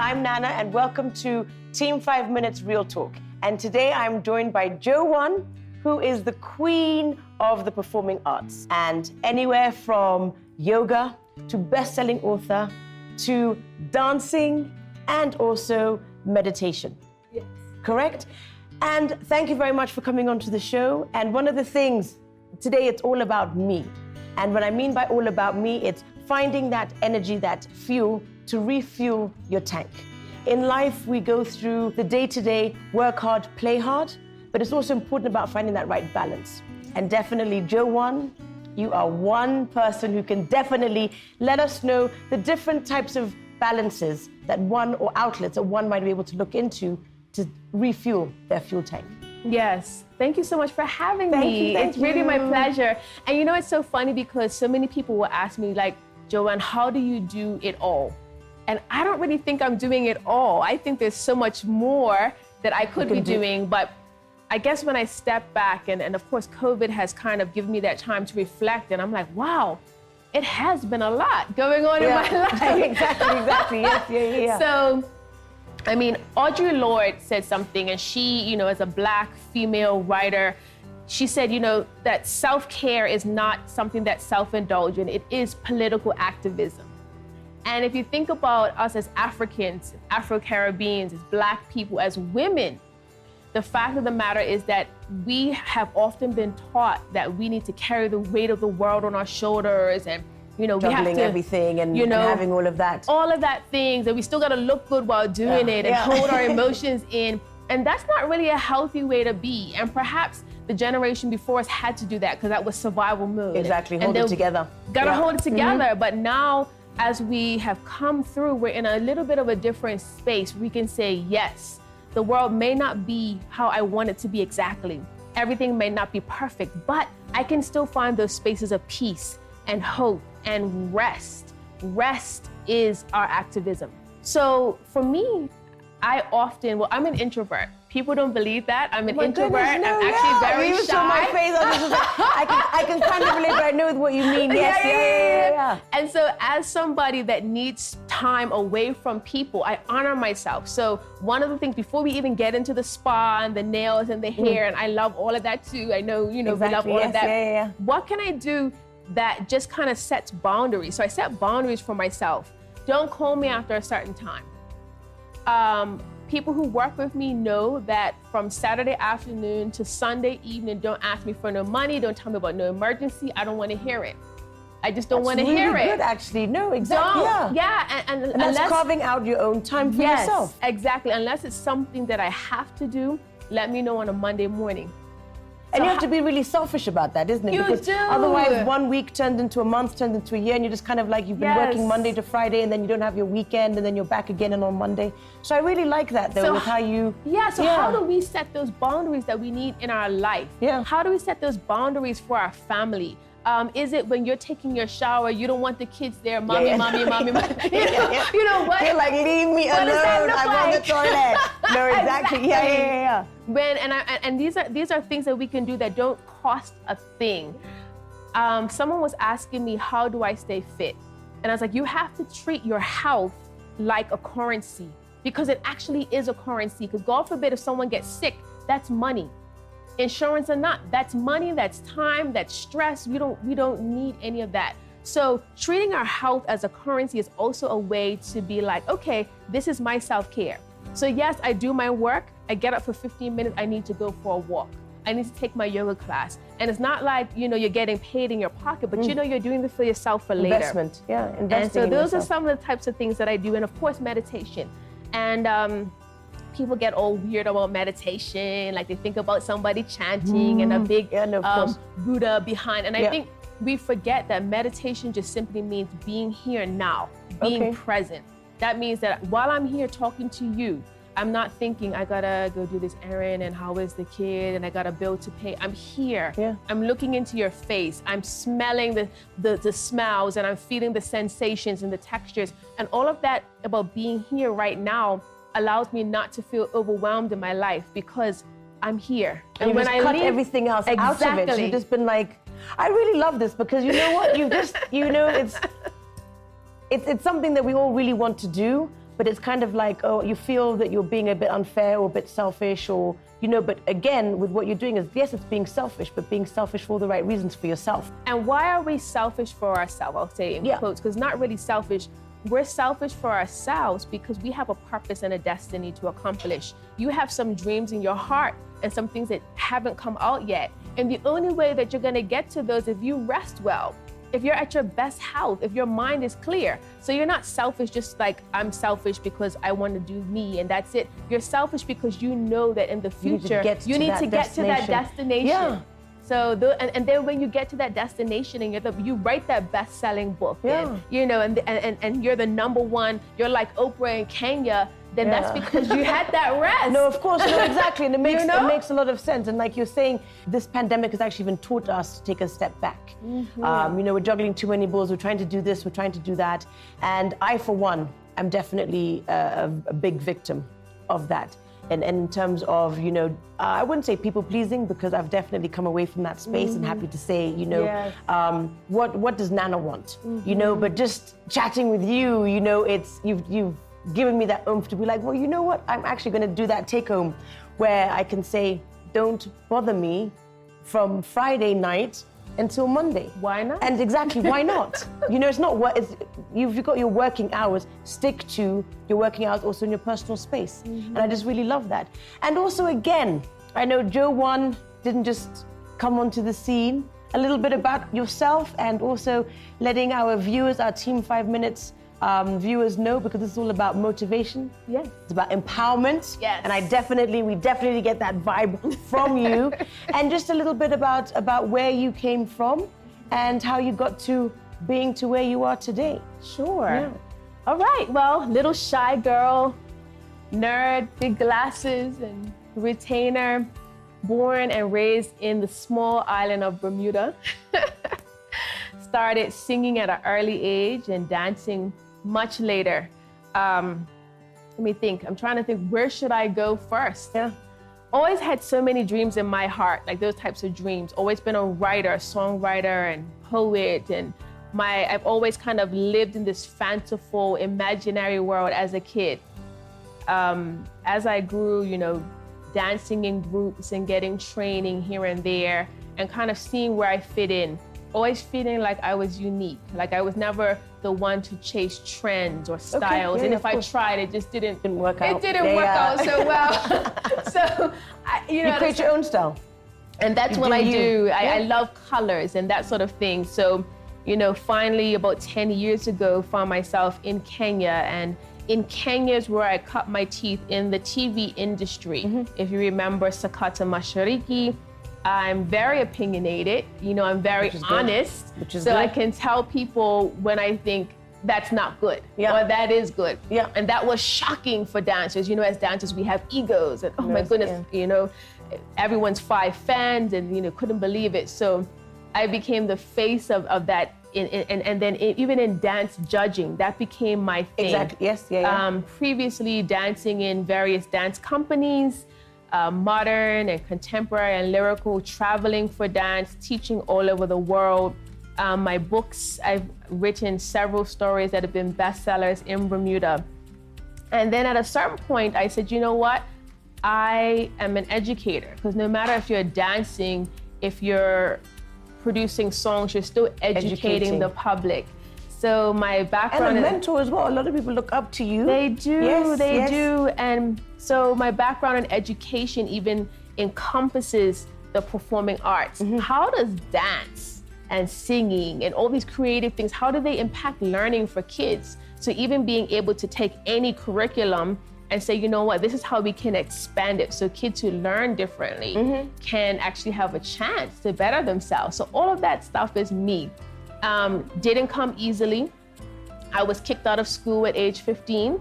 I'm Nana, and welcome to Team 5 Minutes Real Talk. And today I'm joined by Joanne, who is the queen of the performing arts. And anywhere from yoga to best-selling author to dancing and also meditation. Yes. Correct? And thank you very much for coming onto the show. And one of the things, today it's all about me. And what I mean by all about me, it's finding that energy, that fuel to refuel your tank. In life, we go through the day-to-day, work hard, play hard, but it's also important about finding that right balance. And definitely, Joanne, you are one person who can definitely let us know the different types of balances that one, or outlets that one might be able to look into to refuel their fuel tank. Yes. Thank you so much for having me. Thank it's really my pleasure. And you know, it's so funny because so many people will ask me, like, Joanne, how do you do it all? And I don't really think I'm doing it all. I think there's so much more that I could be doing, but I guess when I step back, and of course, COVID has kind of given me that time to reflect, and I'm like, wow, it has been a lot going on in my life. Exactly, yes. So, I mean, Audre Lorde said something, and she, you know, as a Black female writer, she said, you know, that self-care is not something that's self-indulgent, it is political activism. And if you think about us as Africans, Afro-Caribbeans, as Black people, as women, the fact of the matter is that we have often been taught that we need to carry the weight of the world on our shoulders, and you know, juggling we have to, everything and, you know, and having all of that. All of that things, and we still gotta look good while doing it and hold our emotions in. And that's not really a healthy way to be. And perhaps the generation before us had to do that because that was survival mode. Exactly, hold it together. Gotta hold it together. But now, as we have come through, we're in a little bit of a different space. We can say, yes, the world may not be how I want it to be exactly. Everything may not be perfect, but I can still find those spaces of peace and hope and rest. Rest is our activism. So for me, I'm an introvert. People don't believe that. I'm an introvert. Goodness, I'm actually very you shy. saw my face. I can kind of relate, but I know what you mean. Yes, yeah. And so as somebody that needs time away from people, I honor myself. So one of the things, before we even get into the spa and the nails and the hair, and I love all of that too. I know, you know, we love all of that. What can I do that just kind of sets boundaries? So I set boundaries for myself. Don't call me after a certain time. People who work with me know that from Saturday afternoon to Sunday evening, don't ask me for no money, don't tell me about no emergency. I don't want to hear it. I just don't want to hear it. That's really good, actually. No, exactly. And that's carving out your own time for yourself. Exactly. Unless it's something that I have to do, let me know on a Monday morning. And you have to be really selfish about that, isn't it? You do. Otherwise, 1 week turned into a month, turned into a year, and you're just kind of like, you've been working Monday to Friday, and then you don't have your weekend, and then you're back again and on Monday. So I really like that, though, with how you... How do we set those boundaries that we need in our life? How do we set those boundaries for our family? Is it when you're taking your shower, you don't want the kids there, mommy. You know what? You're like, leave me alone, I'm on the toilet. No, exactly. And these are things that we can do that don't cost a thing. Someone was asking me, how do I stay fit? And I was like, you have to treat your health like a currency, because it actually is a currency. Because God forbid if someone gets sick, that's money. Insurance or not, that's money, that's time, that's stress. We don't need any of that. So treating our health as a currency is also a way to be like, okay, this is my self-care. So yes, I do my work. I get up for 15 minutes. I need to go for a walk. I need to take my yoga class. And it's not like, you know, you're getting paid in your pocket, but you know you're doing this for yourself for later. Investment, investing And so in those yourself. are some of the types of things that I do. And of course, meditation. And people get all weird about meditation, like they think about somebody chanting and a big Buddha behind. And I think we forget that meditation just simply means being here now, being present. That means that while I'm here talking to you, I'm not thinking I gotta go do this errand and how is the kid and I got a bill to pay. I'm here. I'm looking into your face. I'm smelling the smells and I'm feeling the sensations and the textures. And all of that about being here right now allows me not to feel overwhelmed in my life because I'm here. And when I cut everything else out of it, you've just been like, I really love this because you know what? You just, you know, it's something that we all really want to do, but it's kind of like, oh, you feel that you're being a bit unfair or a bit selfish or, you know, but again, with what you're doing is, yes, it's being selfish, but being selfish for the right reasons for yourself. And why are we selfish for ourselves? I'll say in quotes, because not really selfish. We're selfish for ourselves because we have a purpose and a destiny to accomplish. You have some dreams in your heart and some things that haven't come out yet. And the only way that you're gonna get to those if you rest well, if you're at your best health, if your mind is clear. So you're not selfish just like, I'm selfish because I want to do me and that's it. You're selfish because you know that in the future, you need to get to that destination. Yeah. So, and then when you get to that destination and you write that best-selling book, and, you know, and you're the #1, you're like Oprah in Kenya, then that's because you had that rest. No, of course, no, exactly, and it makes it makes a lot of sense. And like you're saying, this pandemic has actually even taught us to take a step back. You know, we're juggling too many balls. We're trying to do this, we're trying to do that, and I, for one, am definitely a big victim of that. And in terms of, you know, I wouldn't say people pleasing because I've definitely come away from that space and happy to say, you know, what does Nana want? You know, but just chatting with you, you know, it's you've given me that oomph to be like, well, you know what? I'm actually going to do that take home where I can say, don't bother me from Friday night until Monday. Why not? And exactly, why not? You know, it's not what you've got your working hours, stick to your working hours also in your personal space. And I just really love that. And also, again, I know Joanne didn't just come onto the scene. A little bit about yourself and also letting our viewers, our Team 5 Minutes viewers know, because it's all about motivation. Yes. It's about empowerment. Yes. And we definitely get that vibe from you. And just a little bit about where you came from and how you got to being to where you are today. Sure. Yeah. All right. Well, little shy girl, nerd, big glasses and retainer, born and raised in the small island of Bermuda. Started singing at an early age and dancing much later. Let me think. I'm trying to think, where should I go first? Yeah. Always had so many dreams in my heart, like those types of dreams. Always been a writer, songwriter, and poet. And I've always kind of lived in this fanciful, imaginary world as a kid. As I grew, you know, dancing in groups and getting training here and there and kind of seeing where I fit in. Always feeling like I was unique, like I was never the one to chase trends or styles. And if I tried, it just didn't work out. It didn't work out so well. So, you know, you create your own style. And that's what I do. I love colors and that sort of thing. So, you know, finally about 10 years ago, found myself in Kenya. And in Kenya is where I cut my teeth in the TV industry. If you remember Sakata Mashariki, I'm very opinionated, you know, I'm very honest. So I can tell people when I think that's not good or that is good. Yeah. And that was shocking for dancers. You know, as dancers, we have egos and oh my goodness, you know, everyone's 5 fans and, you know, couldn't believe it. So I became the face of that. And then even in dance judging, that became my thing. Exactly, yes, Previously dancing in various dance companies, modern and contemporary and lyrical, traveling for dance, teaching all over the world. My books, I've written several stories that have been bestsellers in Bermuda. And then at a certain point, I said, you know what? I am an educator, because no matter if you're dancing, if you're producing songs, you're still educating the public. So my background— And a mentor as well. A lot of people look up to you. They do, they do. And so my background in education even encompasses the performing arts. How does dance and singing and all these creative things, how do they impact learning for kids? So even being able to take any curriculum and say, you know what, this is how we can expand it so kids who learn differently can actually have a chance to better themselves. So all of that stuff is me. Didn't come easily. I was kicked out of school at age 15,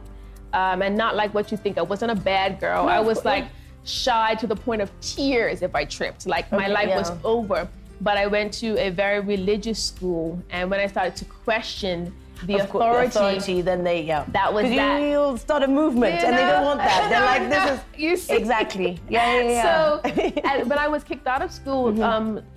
and not like what you think. I wasn't a bad girl. I was like shy to the point of tears if I tripped. Like my life was over. But I went to a very religious school, and when I started to question the authority, then that was that. You'll start a movement, and they don't want that. They're like, this is you see? Exactly. So, when I was kicked out of school,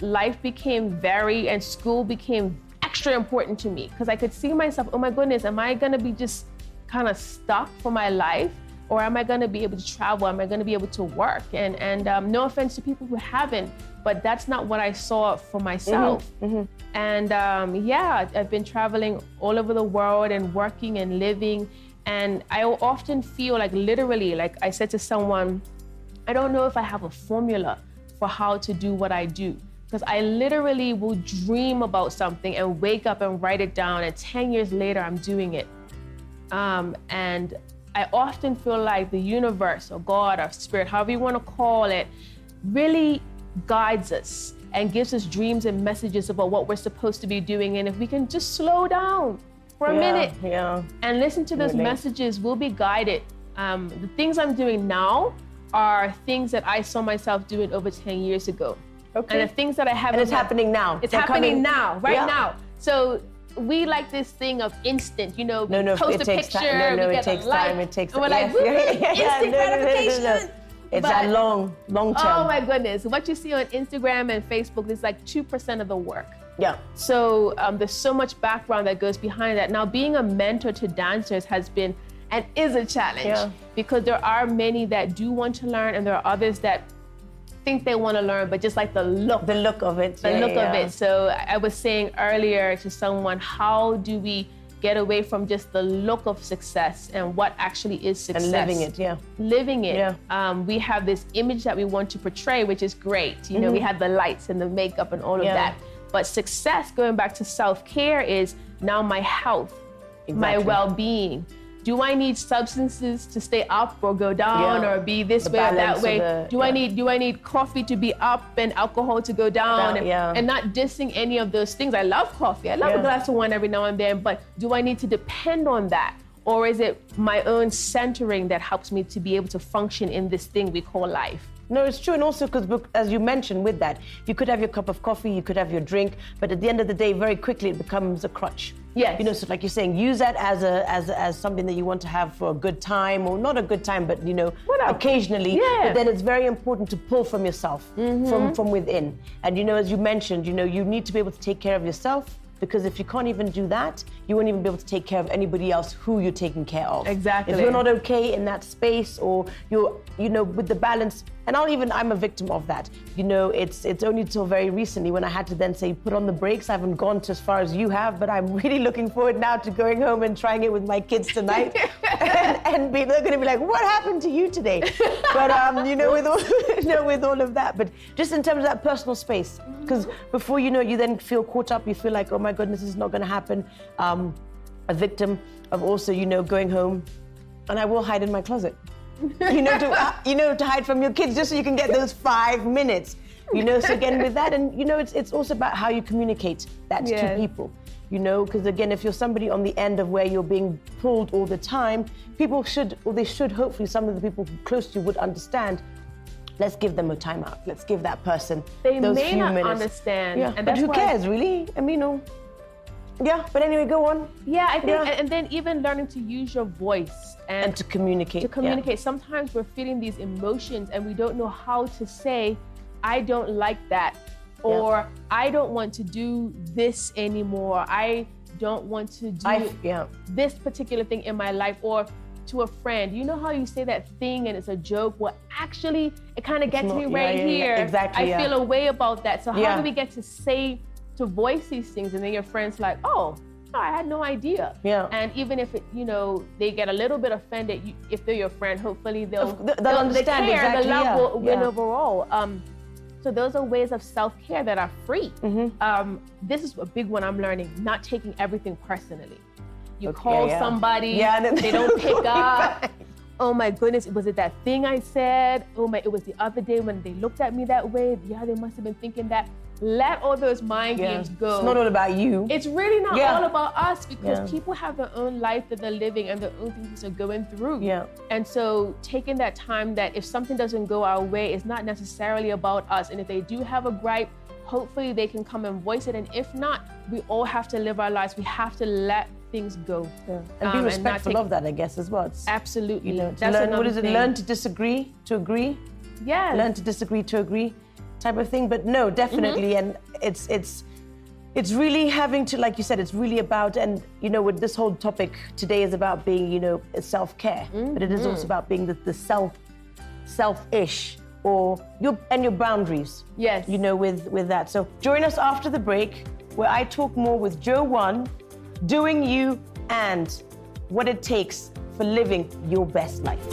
life became and school became extra important to me, because I could see myself, oh my goodness, am I gonna be just kind of stuck for my life? Or am I going to be able to travel? Am I going to be able to work? And no offense to people who haven't, but that's not what I saw for myself. And I've been traveling all over the world and working and living. And I often feel like literally, like I said to someone, I don't know if I have a formula for how to do what I do. Because I literally will dream about something and wake up and write it down, and 10 years later, I'm doing it. And I often feel like the universe or God or spirit, however you want to call it, really guides us and gives us dreams and messages about what we're supposed to be doing. And if we can just slow down for a minute and listen to those messages, we'll be guided. The things I'm doing now are things that I saw myself doing over 10 years ago. And the things that I haven't. And it's happening now. It's happening now, right now. So we like this thing of instant, you know, post a picture, we get a like, it takes and we're like, instant gratification. It's that long term. Oh my goodness. What you see on Instagram and Facebook is like 2% of the work. Yeah. So there's so much background that goes behind that. Now, being a mentor to dancers has been and is a challenge because there are many that do want to learn and there are others that think they want to learn, but just like the look of it. The look of it. So I was saying earlier to someone, how do we get away from just the look of success and what actually is success? And living it, Living it. We have this image that we want to portray, which is great. You know, we have the lights and the makeup and all of that. But success, going back to self-care, is now my health, my well-being. Do I need substances to stay up or go down or be this way or that way? Do I need coffee to be up and alcohol to go down? And not dissing any of those things. I love coffee. I love a glass of wine every now and then, but do I need to depend on that? Or is it my own centering that helps me to be able to function in this thing we call life? No, it's true. And also because, as you mentioned with that, you could have your cup of coffee, you could have your drink, but at the end of the day, very quickly, it becomes a crutch. Yes. You know, so like you're saying, use that as something that you want to have for a good time, or not a good time, but, you know, occasionally. But then it's very important to pull from yourself, from within. And, you know, as you mentioned, you know, you need to be able to take care of yourself, because if you can't even do that, you won't even be able to take care of anybody else who you're taking care of. Exactly. If you're not okay in that space, or you're, you know, with the balance, and I'm a victim of that. You know, it's only till very recently when I had to then say, put on the brakes. I haven't gone to as far as you have, but I'm really looking forward now to going home and trying it with my kids tonight. and they're going to be like, what happened to you today? But, you know, with all of that, but just in terms of that personal space, because before you know, you then feel caught up, you feel like, oh my goodness, this is not going to happen. A victim of also, you know, going home, and I will hide in my closet. You know, to hide from your kids just so you can get those 5 minutes. You know, so again with that, and you know, it's also about how you communicate that to people. You know, because again, if you're somebody on the end of where you're being pulled all the time, people should, or they should, hopefully, some of the people close to you would understand. Let's give them a timeout. Let's give that person those few minutes. They may not understand. Yeah, but who cares, really? I mean, no. Yeah, but anyway, go on. Yeah, I think, and then even learning to use your voice and to communicate. To communicate. Sometimes we're feeling these emotions and we don't know how to say, I don't like that, or I don't want to do this anymore. I don't want to do this particular thing in my life, or to a friend. You know how you say that thing and it's a joke? Well, actually, it kind of gets me right here. Exactly. I feel a way about that. So how do we get to voice these things, and then your friend's like, oh, no, I had no idea. Yeah. And even if it, you know, they get a little bit offended, if they're your friend, hopefully they'll understand. The love will win overall. So those are ways of self-care that are free. This is a big one I'm learning: not taking everything personally. You call somebody, they don't pick up. Oh my goodness, was it that thing I said? It was the other day when they looked at me that way. Yeah, they must have been thinking that. Let all those mind games go. It's not all about you. It's really not all about us, because people have their own life that they're living and their own things they're going through. Yeah. And so taking that time, that if something doesn't go our way, it's not necessarily about us. And if they do have a gripe, hopefully they can come and voice it. And if not, we all have to live our lives. We have to let things go. Yeah. And be respectful of that, I guess, as well. Absolutely. You know, learn to disagree to agree? Yes. Learn to disagree to agree type of thing. But no, definitely. And it's it's really having to, like you said, it's really about, and you know, with this whole topic today is about being, you know, self-care, but it is also about being the selfish, or your boundaries. Yes. You know, with that. So join us after the break, where I talk more with Jo1, doing you and what it takes for living your best life.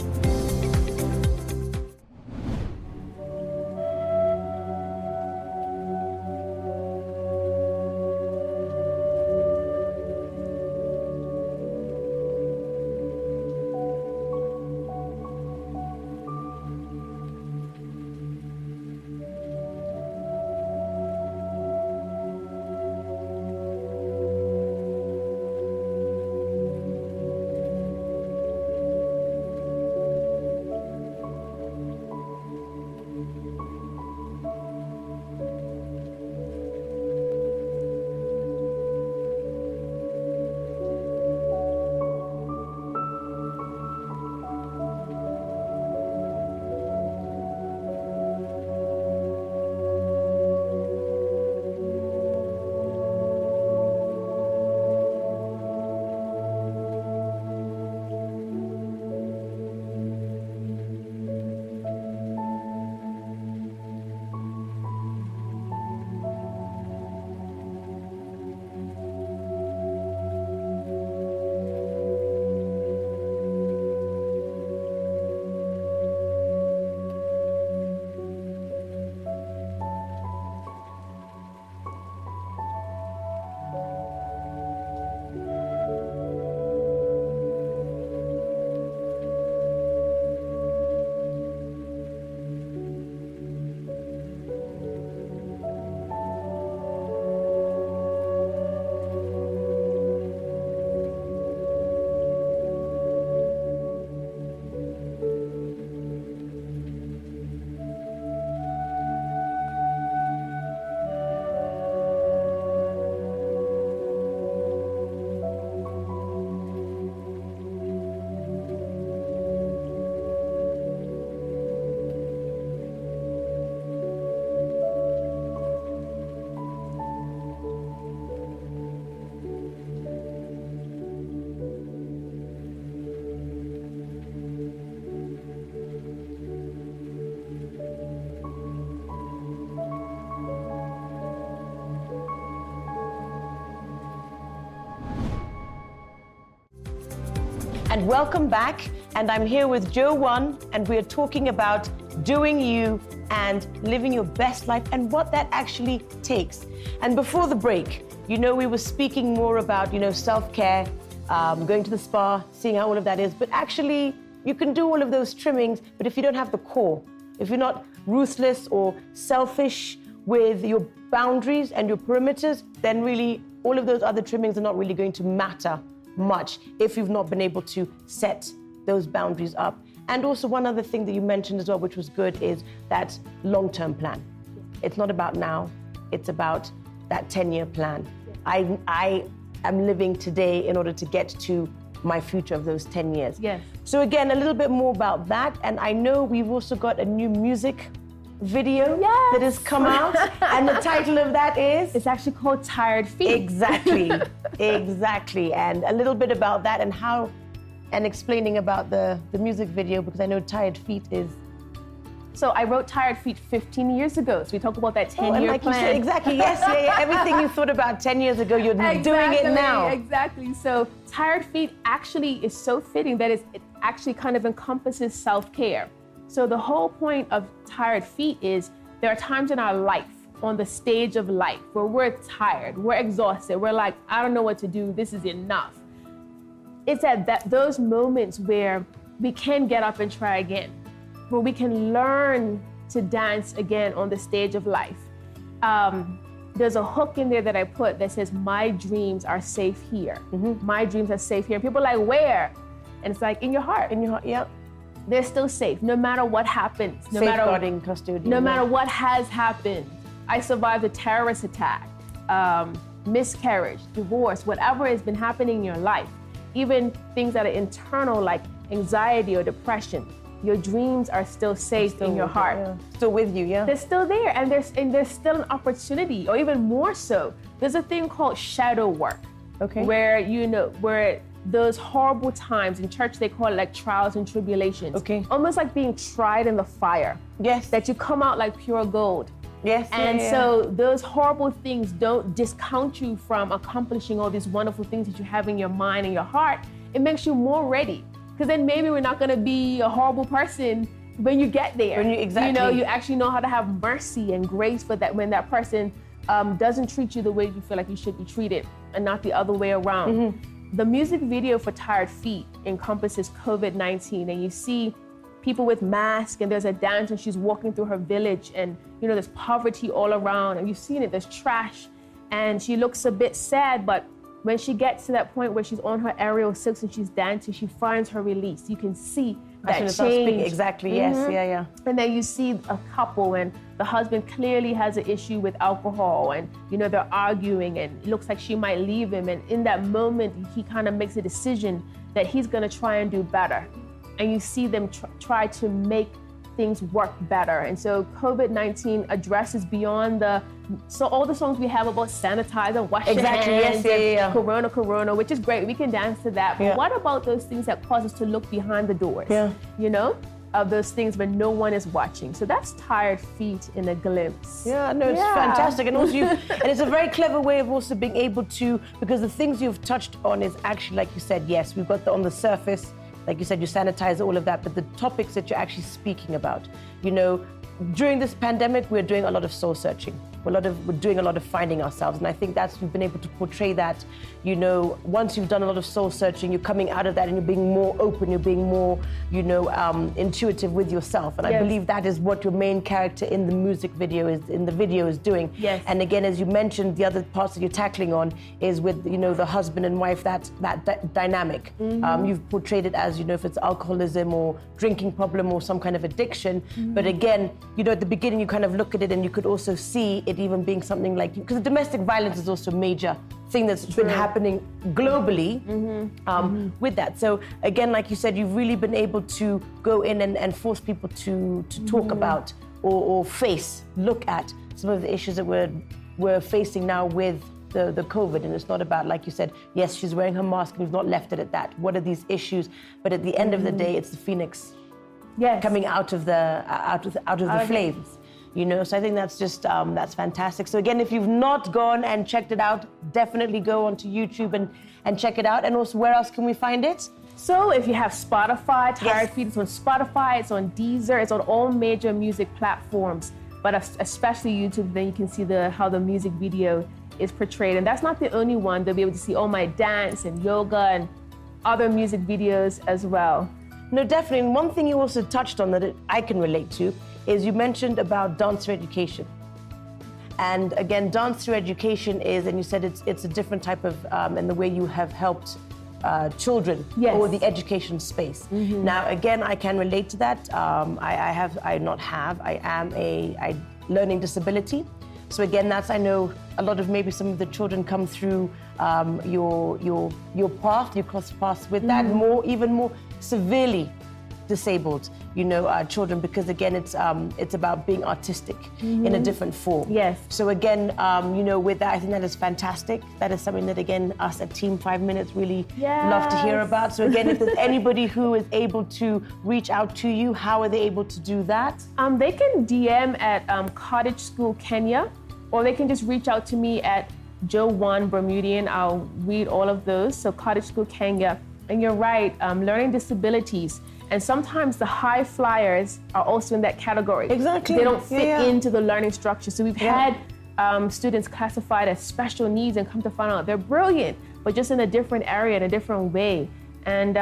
And welcome back, and I'm here with Jo1, and we're talking about doing you and living your best life and what that actually takes. And before the break, you know, we were speaking more about, you know, self-care, going to the spa, seeing how all of that is, but actually you can do all of those trimmings, but if you don't have the core, if you're not ruthless or selfish with your boundaries and your perimeters, then really all of those other trimmings are not really going to matter much if you've not been able to set those boundaries up. And also one other thing that you mentioned as well, which was good, is that long-term plan. It's not about now, it's about that 10-year plan. I am living today in order to get to my future of those 10 years. Yes. So again, a little bit more about that. And I know we've also got a new music video that has come out, and the title of that is? It's actually called Tired Feet. Exactly, exactly. And a little bit about that and how, and explaining about the music video, because I know Tired Feet is... So I wrote Tired Feet 15 years ago. So we talk about that 10-year like plan. You said, exactly, yes, yeah. Everything you thought about 10 years ago, you're doing it now. Exactly. So Tired Feet actually is so fitting that it actually kind of encompasses self-care. So the whole point of Tired Feet is there are times in our life, on the stage of life, where we're tired, we're exhausted, we're like, I don't know what to do, this is enough. It's at those moments where we can get up and try again, where we can learn to dance again on the stage of life. There's a hook in there that I put that says, my dreams are safe here. Mm-hmm. My dreams are safe here. And people are like, where? And it's like, in your heart. In your heart, yeah. They're still safe, no matter what happens. Safeguarding custodian. No matter what has happened. I survived a terrorist attack, miscarriage, divorce, whatever has been happening in your life, even things that are internal like anxiety or depression. your dreams are still safe in your heart. Still with you, yeah. They're still there, and there's still an opportunity, or even more so. There's a thing called shadow work, where where those horrible times in church, they call it like trials and tribulations. Almost like being tried in the fire. Yes. That you come out like pure gold. Yes. And so those horrible things don't discount you from accomplishing all these wonderful things that you have in your mind and your heart. It makes you more ready. Because then maybe we're not gonna be a horrible person when you get there. You actually know how to have mercy and grace for that when that person doesn't treat you the way you feel like you should be treated, and not the other way around. The music video for Tired Feet encompasses COVID-19, and you see people with masks, and there's a dancer, she's walking through her village, and there's poverty all around, and you've seen it, there's trash, and she looks a bit sad, but when she gets to that point where she's on her aerial silks and she's dancing, she finds her release. You can see that change. Exactly, yes, And then you see a couple, and the husband clearly has an issue with alcohol, and they're arguing, and it looks like she might leave him. And in that moment, he kind of makes a decision that he's gonna try and do better. And you see them try to make things work better. And so COVID-19 addresses beyond all the songs we have about sanitize and wash your hands, and corona, which is great. We can dance to that. But what about those things that cause us to look behind the doors? Of those things when no one is watching. So that's Tired Feet in a glimpse. Yeah, no, it's fantastic. And also and it's a very clever way of also being able to, because the things you've touched on is actually, like you said, yes, we've got on the surface, like you said, you sanitize all of that, but the topics that you're actually speaking about, during this pandemic, we're doing a lot of soul searching. We're doing a lot of finding ourselves. And I think we've been able to portray that, once you've done a lot of soul searching, you're coming out of that and you're being more open, you're being more, intuitive with yourself. And I believe that is what your main character in the music video is doing. Yes. And again, as you mentioned, the other parts that you're tackling on is with, the husband and wife, that dynamic. You've portrayed it as, if it's alcoholism or drinking problem or some kind of addiction. But again, at the beginning, you kind of look at it and you could also see it even being something like, because domestic violence is also a major thing that's been happening globally with that. So again, like you said, you've really been able to go in and force people to talk about or look at some of the issues that we're facing now with the COVID. And it's not about, like you said, yes, she's wearing her mask and we've not left it at that. What are these issues? But at the end of the day, it's the phoenix coming out of the flames. So I think that's just, that's fantastic. So again, if you've not gone and checked it out, definitely go onto YouTube and check it out. And also, where else can we find it? So if you have Spotify, Tired Feet is on Spotify, it's on Deezer, it's on all major music platforms, but especially YouTube, then you can see how the music video is portrayed. And that's not the only one. They'll be able to see all my dance and yoga and other music videos as well. No, definitely. And one thing you also touched on that I can relate to is you mentioned about dance through education. And again, dance through education is, and you said it's a different type of, and the way you have helped children or the education space. Now, again, I can relate to that. I am a learning disability. So again, I know a lot of maybe some of the children come through your path, you cross paths with that, even more severely disabled, children, because again, it's about being artistic in a different form. Yes. So again, with that, I think that is fantastic. That is something that, again, us at Team 5 Minutes really love to hear about. So again, if there's anybody who is able to reach out to you, how are they able to do that? They can DM at Cottage School Kenya, or they can just reach out to me at Joanne Bermudian. I'll read all of those. So Cottage School Kenya. And you're right, learning disabilities. And sometimes the high flyers are also in that category. Exactly. They don't fit into the learning structure. So we've had students classified as special needs and come to find out they're brilliant, but just in a different area, in a different way. And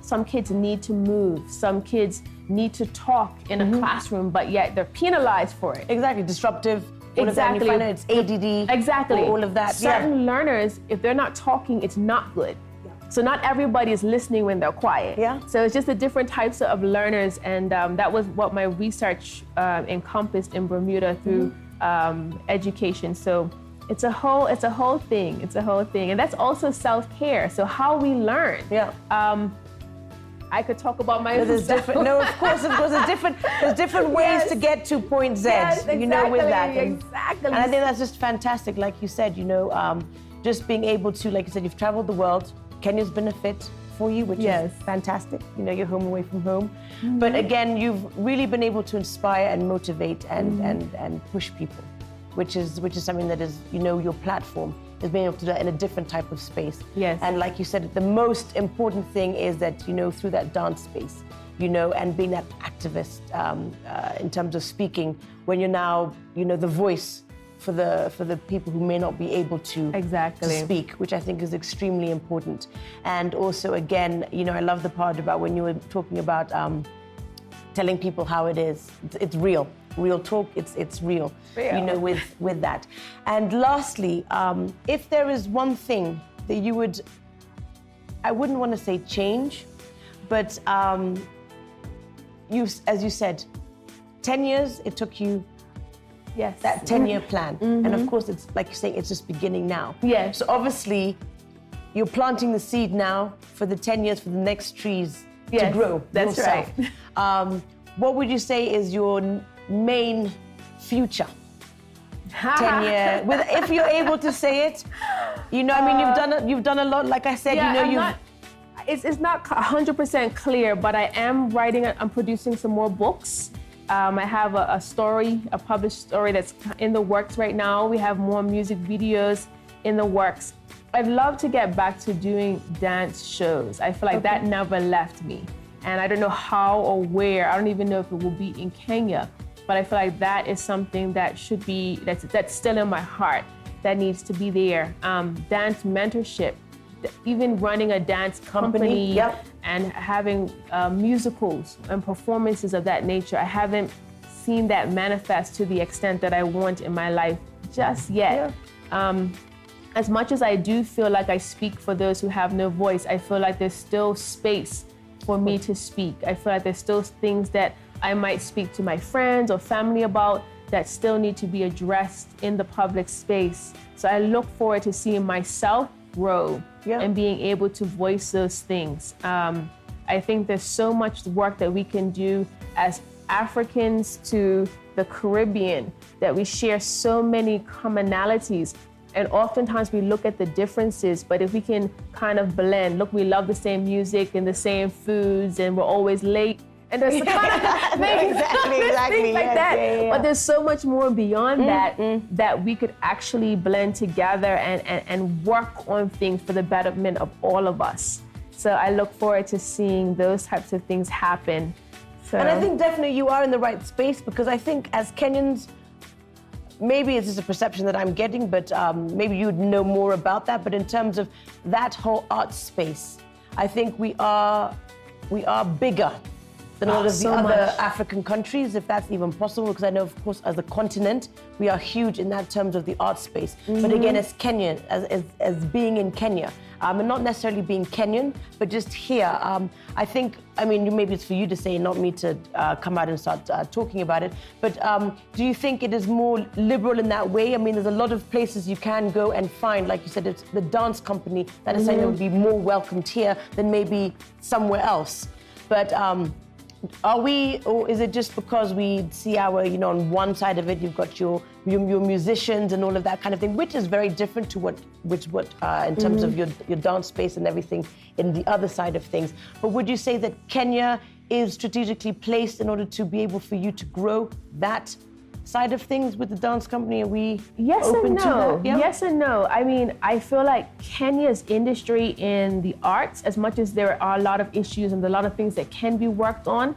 some kids need to move. Some kids need to talk in a classroom, but yet they're penalized for it. Exactly, disruptive. All of that, and you find out it's ADD. Exactly. All of that. Certain learners, if they're not talking, it's not good. So not everybody is listening when they're quiet. So it's just the different types of learners, and that was what my research encompassed in Bermuda through education. So it's a whole thing. And that's also self-care. So how we learn. I could talk about my No, there's different. No, of course, there's different ways to get to point Z. Yes, exactly, you know, with that. Exactly. And I think that's just fantastic. Like you said, you know, just being able to, like you said, you've traveled the world. Kenya's been a fit for you, which is fantastic. You know, you're home away from home. Mm-hmm. But again, you've really been able to inspire and motivate and push people, which is something that is, you know, your platform is being able to do that in a different type of space. Yes. And like you said, the most important thing is that, you know, through that dance space, you know, and being that activist in terms of speaking, when you're now, you know, the voice for the people who may not be able to speak, which I think is extremely important. And also, again, you know, I love the part about when you were talking about telling people how it is. It's real talk. It's real. You know, with that. And lastly, if there is one thing that you would, I wouldn't want to say change, but you, as you said, 10 years it took you. Yes. That 10-year plan. Mm-hmm. And of course, it's like you're saying, it's just beginning now. Yes. So obviously, you're planting the seed now for the 10 years for the next trees to grow. That's yourself. right. What would you say is your main future? 10-year, if you're able to say it. You know, I mean, you've done a lot. Like I said, you know, it's not 100% clear, but I am I'm producing some more books. I have a published story that's in the works right now. We have more music videos in the works. I'd love to get back to doing dance shows. I feel like that never left me. And I don't know how or where. I don't even know if it will be in Kenya. But I feel like that is something that should be, that's still in my heart, that needs to be there. Dance mentorship, even running a dance company. And having musicals and performances of that nature. I haven't seen that manifest to the extent that I want in my life just yet. As much as I do feel like I speak for those who have no voice, I feel like there's still space for me to speak. I feel like there's still things that I might speak to my friends or family about that still need to be addressed in the public space. So I look forward to seeing myself grow and being able to voice those things. I think there's so much work that we can do as Africans to the Caribbean, that we share so many commonalities. And oftentimes we look at the differences, but if we can kind of blend, look, we love the same music and the same foods, and we're always late. And there's kind of things, things like that. But there's so much more beyond that we could actually blend together and work on things for the betterment of all of us. So I look forward to seeing those types of things happen. So. And I think definitely you are in the right space, because I think as Kenyans, maybe it's just a perception that I'm getting, but maybe you'd know more about that. But in terms of that whole art space, I think we are bigger than a lot of the other African countries, if that's even possible, because I know, of course, as a continent, we are huge in that terms of the art space. But again, as Kenyan, as being in Kenya, and not necessarily being Kenyan, but just here, I think, I mean, maybe it's for you to say, not me to come out and start talking about it, but do you think it is more liberal in that way? I mean, there's a lot of places you can go and find, like you said, it's the dance company that is saying it would be more welcomed here than maybe somewhere else. But are we, or is it just because we see our, you know, on one side of it, you've got your musicians and all of that kind of thing, which is very different to what in terms of your dance space and everything in the other side of things. But would you say that Kenya is strategically placed in order to be able for you to grow that side of things with the dance company? Are we open to that? Yeah? Yes and no. I mean, I feel like Kenya's industry in the arts, as much as there are a lot of issues and a lot of things that can be worked on,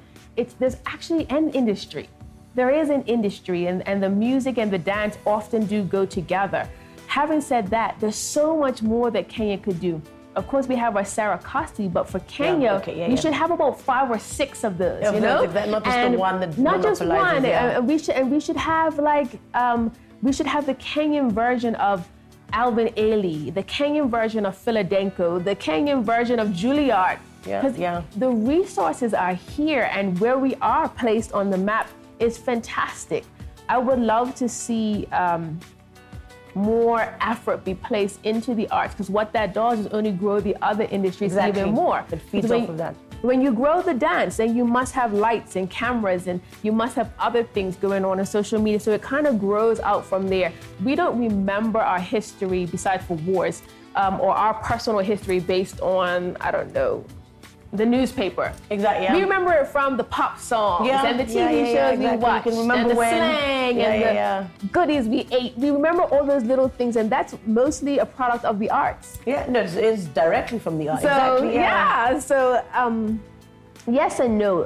there's actually an industry. There is an industry, and the music and the dance often do go together. Having said that, there's so much more that Kenya could do. Of course, we have our Sarah Costi, but for Kenya, we should have about 5 or 6 of those, you know? Not just the one that not just one. Yeah. We should have like, we should have the Kenyan version of Alvin Ailey, the Kenyan version of Philadelphia, the Kenyan version of Juilliard. Because the resources are here, and where we are placed on the map is fantastic. I would love to see more effort be placed into the arts, because what that does is only grow the other industries even more. It feeds off of that. when you grow the dance, then you must have lights and cameras and you must have other things going on social media. So it kind of grows out from there. We don't remember our history besides for wars or our personal history based on, I don't know, the newspaper. Exactly. Yeah. We remember it from the pop songs and the TV shows we watched, and the slang and the goodies we ate. We remember all those little things, and that's mostly a product of the arts. Yeah, no, it's directly from the arts. So, exactly. So yes and no.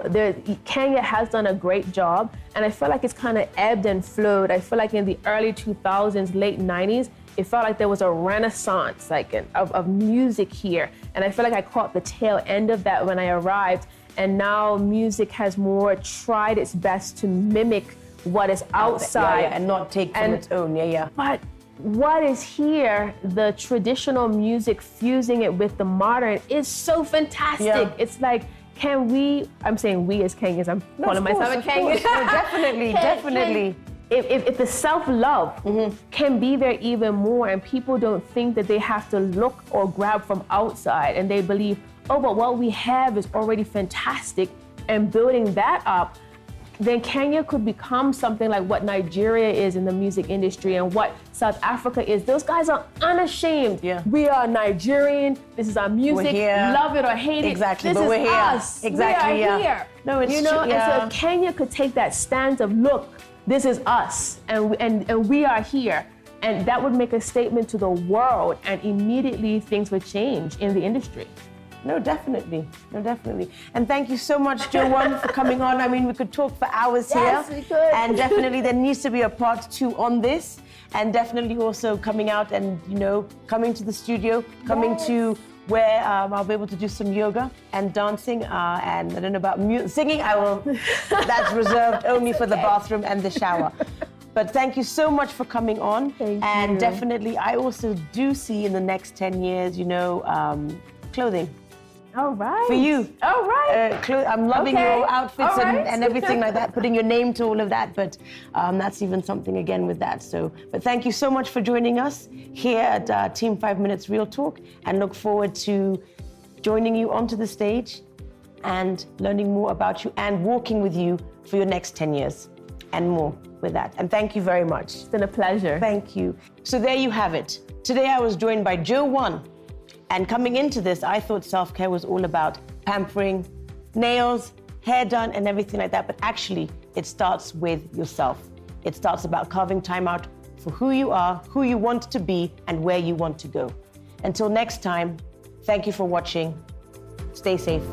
Kenya has done a great job, and I feel like it's kind of ebbed and flowed. I feel like in the early 2000s, late 90s, it felt like there was a renaissance of music here. And I feel like I caught the tail end of that when I arrived. And now music has more tried its best to mimic what is outside. And not take from its own, But what is here, the traditional music fusing it with the modern, is so fantastic. Yeah. It's like, can we, I'm saying we as Kenyans, I'm calling myself a Kenyan. No, definitely. If the self-love can be there even more, and people don't think that they have to look or grab from outside, and they believe, oh, but what we have is already fantastic, and building that up, then Kenya could become something like what Nigeria is in the music industry and what South Africa is. Those guys are unashamed. Yeah. We are Nigerian. This is our music. Love it or hate it. Exactly. This but is we're here. us. Exactly. We are here. No, it's true. And so if Kenya could take that stance of, look, this is us, and we are here, and that would make a statement to the world, and immediately things would change in the industry. No, definitely. And thank you so much, Joanne, for coming on. I mean, we could talk for hours here. Yes, we could. And definitely there needs to be a part 2 on this. And definitely also coming out and, coming to the studio, coming to where I'll be able to do some yoga and dancing. And I don't know about singing. That's reserved only for the bathroom and the shower. But thank you so much for coming on. Thank and you. Definitely, I also do see in the next 10 years, clothing. All right. For you. All right. I'm loving your outfits All right. and everything like that, putting your name to all of that, but that's even something again with that. But thank you so much for joining us here at Team 5 Minutes Real Talk, and look forward to joining you onto the stage and learning more about you and walking with you for your next 10 years and more with that. And thank you very much. It's been a pleasure. Thank you. So there you have it. Today I was joined by Joanne. And coming into this, I thought self-care was all about pampering, nails, hair done, and everything like that. But actually, it starts with yourself. It starts about carving time out for who you are, who you want to be, and where you want to go. Until next time, thank you for watching. Stay safe.